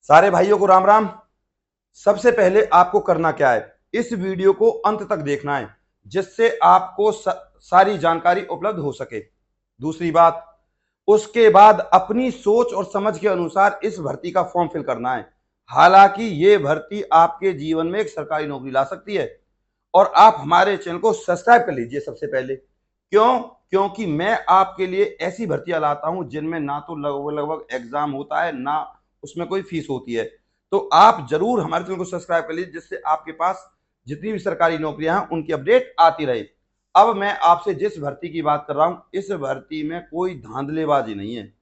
सारे भाइयों को राम राम। सबसे पहले आपको करना क्या है, इस वीडियो को अंत तक देखना है जिससे आपको सारी जानकारी उपलब्ध हो सके। दूसरी बात, उसके बाद अपनी सोच और समझ के अनुसार इस भर्ती का फॉर्म फिल करना है। हालांकि ये भर्ती आपके जीवन में एक सरकारी नौकरी ला सकती है। और आप हमारे चैनल को सब्सक्राइब कर लीजिए सबसे पहले। क्यों? क्योंकि मैं आपके लिए ऐसी भर्तियां लाता हूं जिनमें ना तो लगभग एग्जाम होता है, ना उसमें कोई फीस होती है। तो आप जरूर हमारे चैनल को सब्सक्राइब कर लीजिए जिससे आपके पास जितनी भी सरकारी नौकरियां हैं उनकी अपडेट आती रहे। अब मैं आपसे जिस भर्ती की बात कर रहा हूं, इस भर्ती में कोई धांधलेबाजी नहीं है।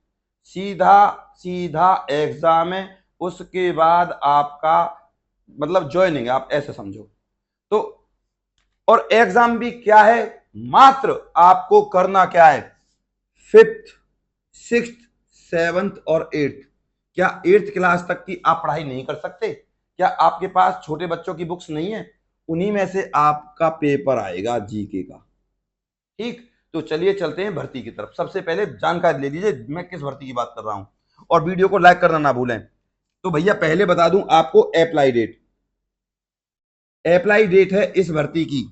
सीधा सीधा एग्जाम है, उसके बाद आपका मतलब ज्वाइनिंग है, आप ऐसे समझो। तो और एग्जाम भी क्या है, मात्र आपको करना क्या है, फिफ्थ, सिक्स्थ, सेवंथ और एट्थ। क्या एट्थ क्लास तक की आप पढ़ाई नहीं कर सकते? क्या आपके पास छोटे बच्चों की बुक्स नहीं है? उन्हीं में से आपका पेपर आएगा जीके का। ठीक, तो चलिए चलते हैं भर्ती की तरफ। सबसे पहले जानकारी ले लीजिए मैं किस भर्ती की बात कर रहा हूं, और वीडियो को लाइक करना ना भूलें। तो भैया पहले बता दूं आपको अप्लाई डेट। अप्लाई डेट है इस भर्ती की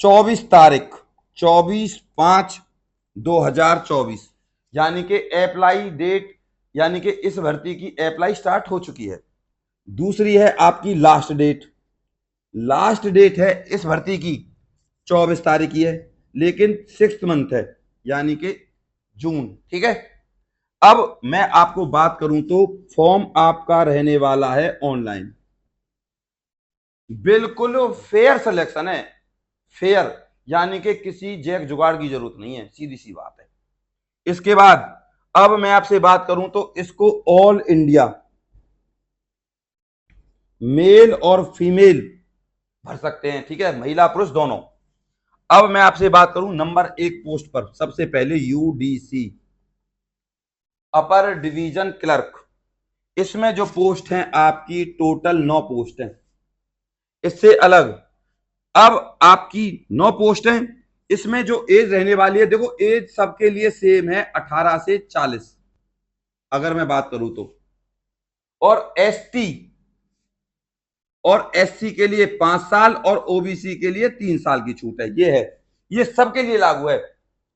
24 तारीख, 24/5/2024, यानी कि अप्लाई डेट, यानी कि इस भर्ती की अप्लाई स्टार्ट हो चुकी है। दूसरी है आपकी लास्ट डेट। लास्ट डेट है इस भर्ती की 24 तारीख की है, लेकिन 6th मंथ है, यानी कि जून। ठीक है। अब मैं आपको बात करूं तो फॉर्म आपका रहने वाला है ऑनलाइन। बिल्कुल फेयर सिलेक्शन है, फेयर, यानी कि किसी जैक जुगाड़ की जरूरत नहीं है, सीधी सी बात है। इसके बाद अब मैं आपसे बात करूं तो इसको ऑल इंडिया मेल और फीमेल भर सकते हैं, ठीक है, महिला पुरुष दोनों। अब मैं आपसे बात करूं नंबर 1 पोस्ट पर, सबसे पहले यूडीसी अपर डिवीजन क्लर्क। इसमें जो पोस्ट हैं आपकी टोटल 9 पोस्ट हैं। इससे अलग अब आपकी 9 पोस्ट हैं। इसमें जो एज रहने वाली है, देखो एज सबके लिए सेम है, 18 से 40 अगर मैं बात करूं तो। और एसटी और एससी के लिए 5 साल और ओबीसी के लिए 3 साल की छूट है। ये है, ये सबके लिए लागू है।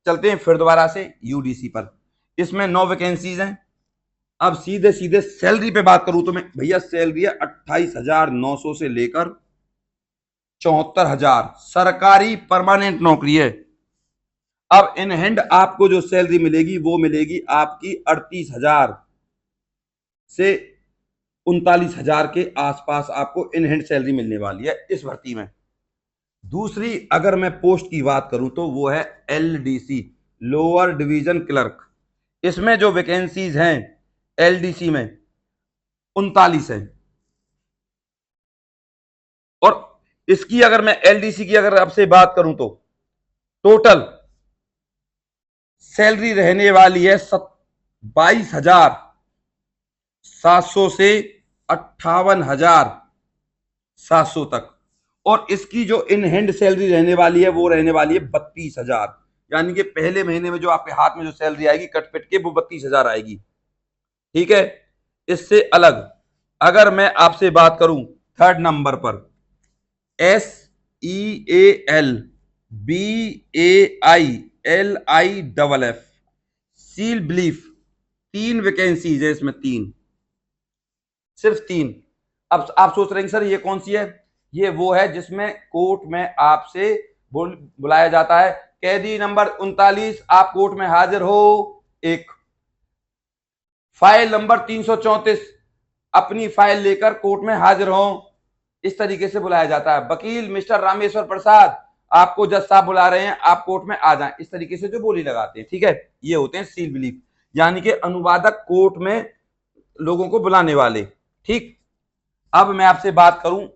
चलते हैं फिर दोबारा से यूडीसी पर। इसमें 9 वैकेंसीज हैं। अब सीधे सीधे सैलरी पे बात करूं तो मैं भैया सैलरी है 28,900 से लेकर 74,000, सरकारी परमानेंट नौकरी है। अब इन हैंड आपको जो सैलरी मिलेगी वो मिलेगी आपकी 38,000 से 39,000 के आसपास आपको इन हैंड सैलरी मिलने वाली है इस भर्ती में। दूसरी अगर मैं पोस्ट की बात करूं तो वो है एलडीसी, लोअर डिवीजन क्लर्क। इसमें जो वैकेंसीज हैं एलडीसी में 39 है। और इसकी अगर मैं एलडीसी की अगर आपसे बात करूं तो टोटल सैलरी रहने वाली है 22,700 से 58,700 तक। और इसकी जो इन हैंड सैलरी रहने वाली है वो रहने वाली है 32,000, यानी कि पहले महीने में जो आपके हाथ में जो सैलरी आएगी कट पिट के वो 32,000 आएगी। ठीक है। इससे अलग अगर मैं आपसे बात करूं थर्ड नंबर पर SEAL BAILIFF seal belief, 3 vacancies है इसमें, 3, सिर्फ 3। अब आप सोच रहे हैं सर ये कौन सी है? ये वो है जिसमें कोर्ट में आपसे बुलाया जाता है, कैदी नंबर 39 आप कोर्ट में हाजिर हो। एक फाइल नंबर 334 अपनी फाइल लेकर कोर्ट में हाजिर हो, इस तरीके से बुलाया जाता है। वकील मिस्टर रामेश्वर प्रसाद आपको जज साहब बुला रहे हैं, आप कोर्ट में आ जाएं, इस तरीके से जो बोली लगाते हैं। ठीक है, ये होते हैं सील बिलीफ, यानी कि अनुवादक कोर्ट में लोगों को बुलाने वाले। ठीक। अब मैं आपसे बात करूं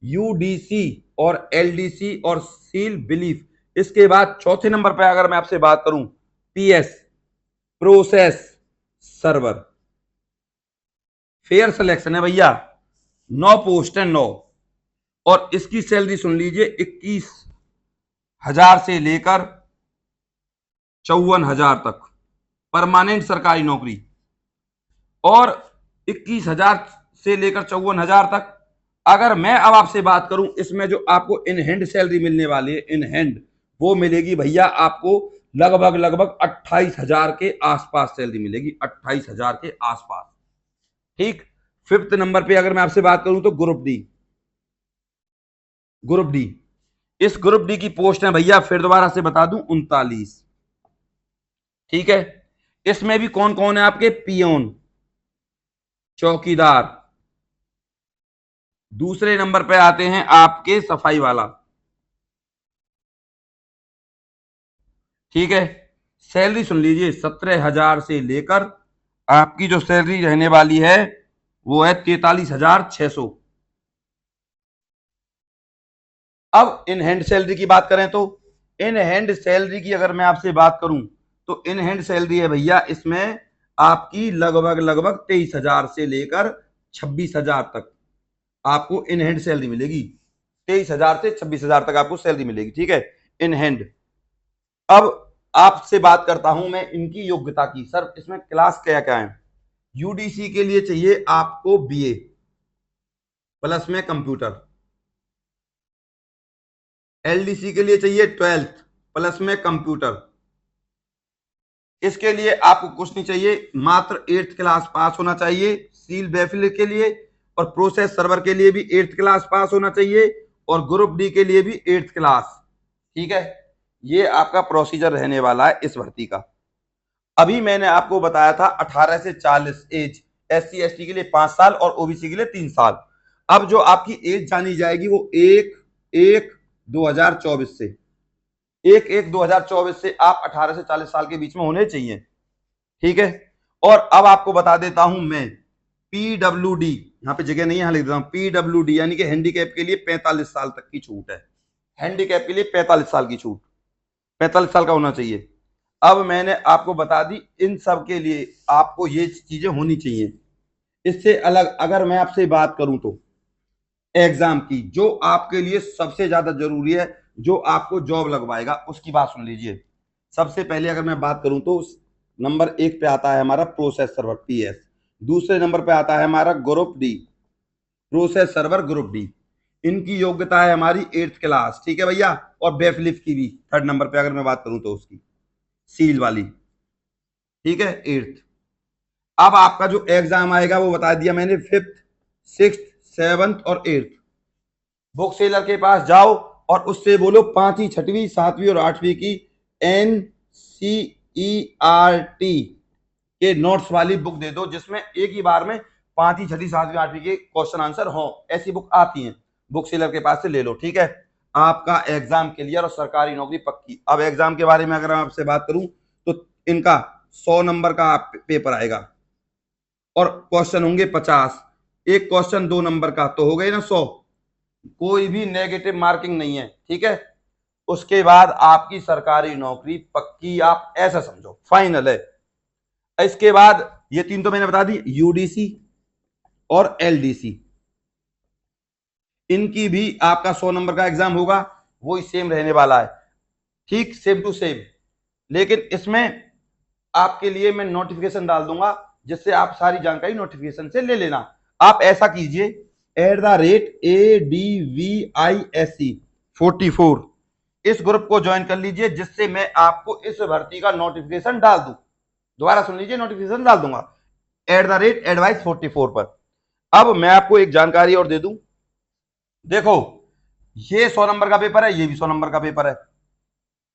यूडीसी और एलडीसी और सील बिलीफ, इसके बाद चौथे नंबर पर अगर मैं आपसे बात करूं PS, process server. Fair selection है भैया, 9 पोस्ट है, 9। और इसकी सैलरी सुन लीजिए 21,000 से लेकर 54,000 तक, परमानेंट सरकारी नौकरी। और 21,000 से लेकर 54,000 तक। अगर मैं अब आपसे बात करूं, इसमें जो आपको इन हैंड सैलरी मिलने वाली है, इन हैंड, वो मिलेगी भैया आपको लगभग लगभग 28,000 के आसपास सैलरी मिलेगी, 28,000 के आसपास। ठीक। फिफ्थ नंबर पे अगर मैं आपसे बात करूं तो ग्रुप डी। ग्रुप डी, इस ग्रुप डी की पोस्ट है भैया, फिर दोबारा से बता दूं, 39। ठीक है। इसमें भी कौन कौन है आपके? पियोन, चौकीदार। दूसरे नंबर पे आते हैं आपके सफाई वाला। ठीक है। सैलरी सुन लीजिए, 17,000 से लेकर आपकी जो सैलरी रहने वाली है वो है 43,600। अब इन हैंड सैलरी की बात करें तो इन हैंड सैलरी की अगर मैं आपसे बात करूं तो इन हैंड सैलरी है भैया, इसमें आपकी लगभग लगभग 23,000 से लेकर 26,000 तक आपको इन हैंड सैलरी मिलेगी। 23,000 से 26,000 तक आपको सैलरी मिलेगी। ठीक है, इन हैंड। अब आपसे बात करता हूं मैं इनकी योग्यता की। सर इसमें क्लास क्या क्या है? यूडीसी के लिए चाहिए आपको बीए प्लस में कंप्यूटर। एलडीसी के लिए चाहिए 12th प्लस में कंप्यूटर। इसके लिए आपको कुछ नहीं चाहिए, मात्र 8th क्लास पास होना चाहिए सील बेफिल के लिए, और प्रोसेस सर्वर के लिए भी 8th क्लास पास होना चाहिए, और ग्रुप डी के लिए भी 8th क्लास। ठीक है, ये आपका प्रोसीजर रहने वाला है इस भर्ती का। अभी मैंने आपको बताया था 18 से 40 एज, SC ST के लिए 5 साल और OBC के लिए 3 साल। अब जो आपकी एज जानी जाएगी वो 1/1/2024 से, 1/1/2024 से आप 18 से 40 साल के बीच में होने चाहिए। ठीक है। और अब आपको बता देता हूं मैं, PWD, यहां पे जगह नहीं है, यहां लिख देता हूं PWD, यानी कि हैंडीकैप के लिए 45 साल तक की छूट है। हैंडीकैप के लिए 45 साल की छूट, 45 साल का होना चाहिए। अब मैंने आपको बता दी, इन सब के लिए आपको ये चीजें होनी चाहिए। इससे अलग अगर मैं आपसे बात करूं तो एग्जाम की, जो आपके लिए सबसे ज्यादा जरूरी है, जो आपको जॉब लगवाएगा, उसकी बात सुन लीजिए। सबसे पहले अगर मैं बात करूं तो नंबर 1 पे आता है हमारा प्रोसेस सर्वर PS, दूसरे नंबर पे आता है हमारा group D, process server group D. इनकी योग्यता है हमारी 8th क्लास। ठीक है भैया, और बेफलिफ की भी 3rd नंबर पे अगर मैं बात करूं तो उसकी सील वाली। ठीक है, 8th। अब आपका जो एग्जाम आएगा वो बता दिया मैंने, 5th 6th 7th और 8th। बुक सेलर के पास जाओ और उससे बोलो 5वीं 6वीं 7वीं और 8वीं की NCERT के नोट्स वाली बुक दे दो, जिसमें एक ही बार में 5वीं 6वीं 7वीं 8वीं के क्वेश्चन आंसर हो। ऐसी बुक आती हैं, बुक सेलर के पास से ले लो। ठीक है, आपका एग्जाम क्लियर और सरकारी नौकरी पक्की। अब एग्जाम के बारे में अगर मैं आपसे बात करूं तो इनका 100 नंबर का पेपर आएगा और क्वेश्चन होंगे 50। एक क्वेश्चन 2 नंबर का तो हो गए ना 100, कोई भी नेगेटिव मार्किंग नहीं है। ठीक है, उसके बाद आपकी सरकारी नौकरी पक्की, आप ऐसा समझो फाइनल है। इसके बाद ये 3 तो मैंने बता दी, यूडीसी और एलडीसी, इनकी भी आपका 100 नंबर का एग्जाम होगा, वही सेम रहने वाला है। ठीक, सेम टू सेम। लेकिन इसमें आपके लिए मैं नोटिफिकेशन डाल दूंगा, जिससे आप सारी जानकारी नोटिफिकेशन से ले लेना। आप ऐसा कीजिए, @ADVISE44 इस ग्रुप को ज्वाइन कर लीजिए, जिससे मैं आपको इस भर्ती का नोटिफिकेशन डाल दूं। दोबारा सुन लीजिए, नोटिफिकेशन डाल दूंगा @advice44 पर। अब मैं आपको एक जानकारी और दे दूं, देखो ये 100 नंबर का पेपर है, ये भी 100 नंबर का पेपर है।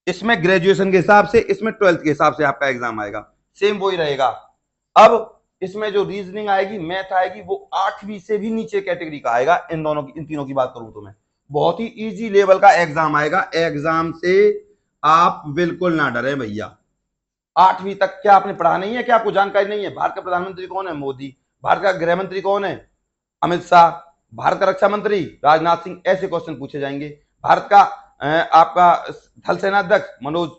इसमें ग्रेजुएशन के हिसाब से, इसमें 12th के हिसाब से आपका एग्जाम आएगा, सेम वही रहेगा। अब इसमें जो रीजनिंग आएगी, मैथ आएगी, वो 8वीं से भी नीचे कैटेगरी का आएगा। इन दोनों की, इन तीनों की बात करूं तो मैं, बहुत ही इजी लेवल का एग्जाम आएगा। एग्जाम से आप बिल्कुल ना डरे भैया। 8वीं तक क्या आपने पढ़ा नहीं है? क्या आपको जानकारी नहीं है? भारत का प्रधानमंत्री कौन है? मोदी। भारत का गृह मंत्री कौन है? अमित शाह। भारत का रक्षा मंत्री राजनाथ सिंह। ऐसे क्वेश्चन पूछे जाएंगे। भारत का आपका थल सेना अध्यक्ष मनोज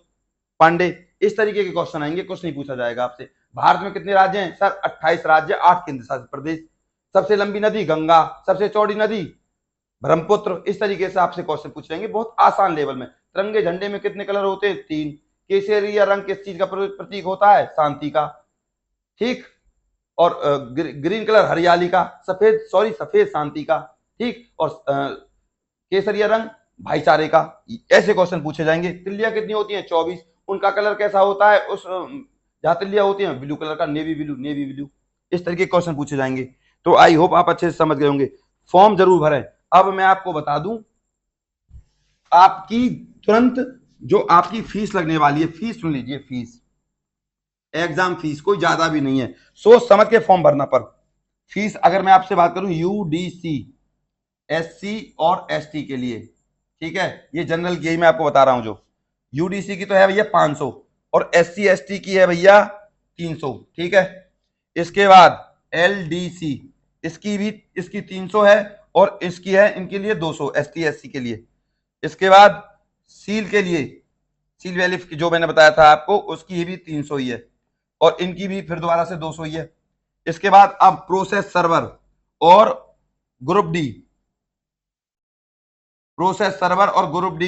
पांडे। इस तरीके के क्वेश्चन आएंगे, कुछ नहीं पूछा जाएगा आपसे। भारत में कितने राज्य हैं? सर 28 राज्य, 8 केंद्र शासित प्रदेश। सबसे लंबी नदी गंगा, सबसे चौड़ी नदी ब्रह्मपुत्र। इस तरीके से आपसे क्वेश्चन पूछे जाएंगे, बहुत आसान लेवल में। तिरंगे झंडे में कितने कलर होते हैं? 3। केसरिया रंग किस चीज का प्रतीक होता है? शांति का। ठीक, और ग्रीन कलर हरियाली का, सफेद शांति का, ठीक, और केसरिया रंग भाईचारे का। ऐसे क्वेश्चन पूछे जाएंगे। तिल्लियां कितनी होती हैं? 24। उनका कलर कैसा होता है? उस जहां तिल्लियां होती हैं ब्लू कलर का, नेवी ब्लू। इस तरीके के क्वेश्चन पूछे जाएंगे। तो आई होप आप अच्छे से समझ गए होंगे। फॉर्म जरूर भरें। अब मैं आपको बता दूं, आपकी तुरंत जो आपकी फीस लगने वाली है, फीस सुन लीजिए, फीस, एग्जाम फीस कोई ज्यादा भी नहीं है, सोच समझ के फॉर्म भरना। पर फीस अगर मैं आपसे बात करूं, यूडीसी एससी और एसटी के लिए, ठीक है, ये जनरल की मैं आपको बता रहा हूं। जो यूडीसी की तो है भैया 500 और एससी एसटी की है भैया 300, ठीक है। इसके बाद एलडीसी, इसकी 300 है और इसकी है इनके लिए 200, एसटी एससी के लिए। इसके बाद सील के लिए, सील वैली जो मैंने बताया था आपको, उसकी भी 300 ही है और इनकी भी फिर दोबारा से 200 ही है। इसके बाद अब प्रोसेस सर्वर और ग्रुप डी,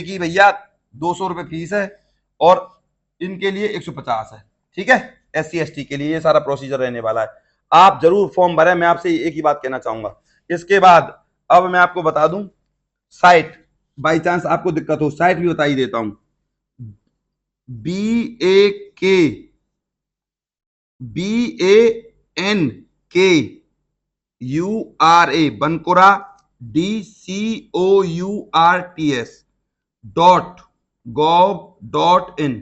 की भैया 200 रुपए फीस है और इनके लिए 150 है, ठीक है। एससी एसटी के लिए ये सारा प्रोसीजर रहने वाला है। आप जरूर फॉर्म भरें, मैं आपसे एक ही बात कहना चाहूंगा। इसके बाद अब मैं आपको बता दूं, साइट, बाई चांस आपको दिक्कत हो, साइट भी बता ही देता हूं। BANKURA Bankura DCOURTS.gov.in।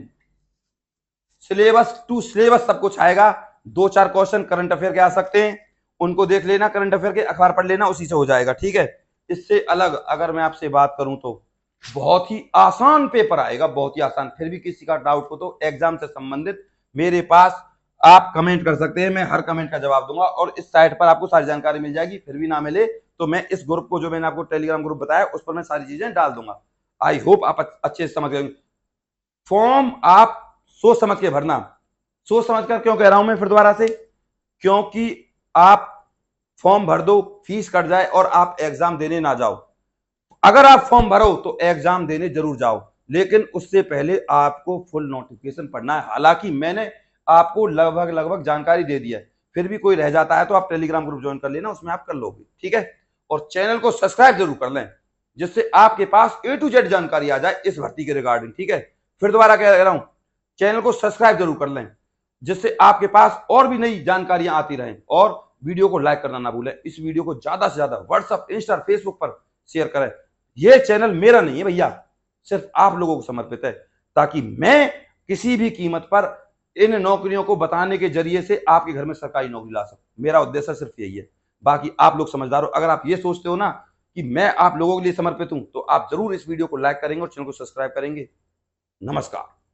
Syllabus to syllabus सब कुछ आएगा। 2-4 क्वेश्चन करंट अफेयर के आ सकते हैं, उनको देख लेना, करंट अफेयर के अखबार पढ़ लेना, उसी से हो जाएगा, ठीक है। इससे अलग अगर मैं आपसे बात करूं तो बहुत ही आसान पेपर आएगा, बहुत ही आसान। फिर भी किसी का डाउट हो तो एग्जाम से संबंधित मेरे पास आप कमेंट कर सकते हैं, मैं हर कमेंट का जवाब दूंगा और इस साइट पर आपको सारी जानकारी मिल जाएगी। फिर भी ना मिले तो मैं इस ग्रुप को, जो मैंने आपको टेलीग्राम ग्रुप बताया, उस पर मैं सारी चीजें डाल दूंगा। आई होप आप अच्छे से समझ गए। फॉर्म आप सोच समझ के भरना। सोच समझ कर क्यों कह रहा हूं मैं फिर दोबारा से? क्योंकि आप फॉर्म भर दो, फीस कट जाए और आप एग्जाम देने ना जाओ। अगर आप फॉर्म भरो तो एग्जाम देने जरूर जाओ, लेकिन उससे पहले आपको फुल नोटिफिकेशन पढ़ना है। हालांकि मैंने आपको लगभग जानकारी दे दी है, फिर भी कोई रह जाता है तो आप टेलीग्राम ग्रुप ज्वाइन कर लेना, उसमें आप कर लोगे, ठीक है। और चैनल को सब्सक्राइब जरूर कर लें, जिससे आपके पास A to Z जानकारी आ जाए इस भर्ती के रिगार्डिंग, ठीक है। फिर दोबारा कह रहा हूं, चैनल को सब्सक्राइब जरूर कर लें, जिससे आपके पास और भी नई जानकारियां आती रहें। और वीडियो को लाइक करना ना भूलें। इस वीडियो को ज्यादा से ज्यादा व्हाट्सएप, इंस्टा, फेसबुक पर शेयर करें। यह चैनल मेरा नहीं है भैया, सिर्फ आप लोगों को समर्पित है, ताकि मैं किसी भी कीमत पर इन नौकरियों को बताने के जरिए से आपके घर में सरकारी नौकरी ला सकूं। मेरा उद्देश्य सिर्फ यही है। बाकी आप लोग समझदार हो। अगर आप ये सोचते हो ना कि मैं आप लोगों के लिए समर्पित हूं, तो आप जरूर इस वीडियो को लाइक करेंगे और चैनल को सब्सक्राइब करेंगे। नमस्कार।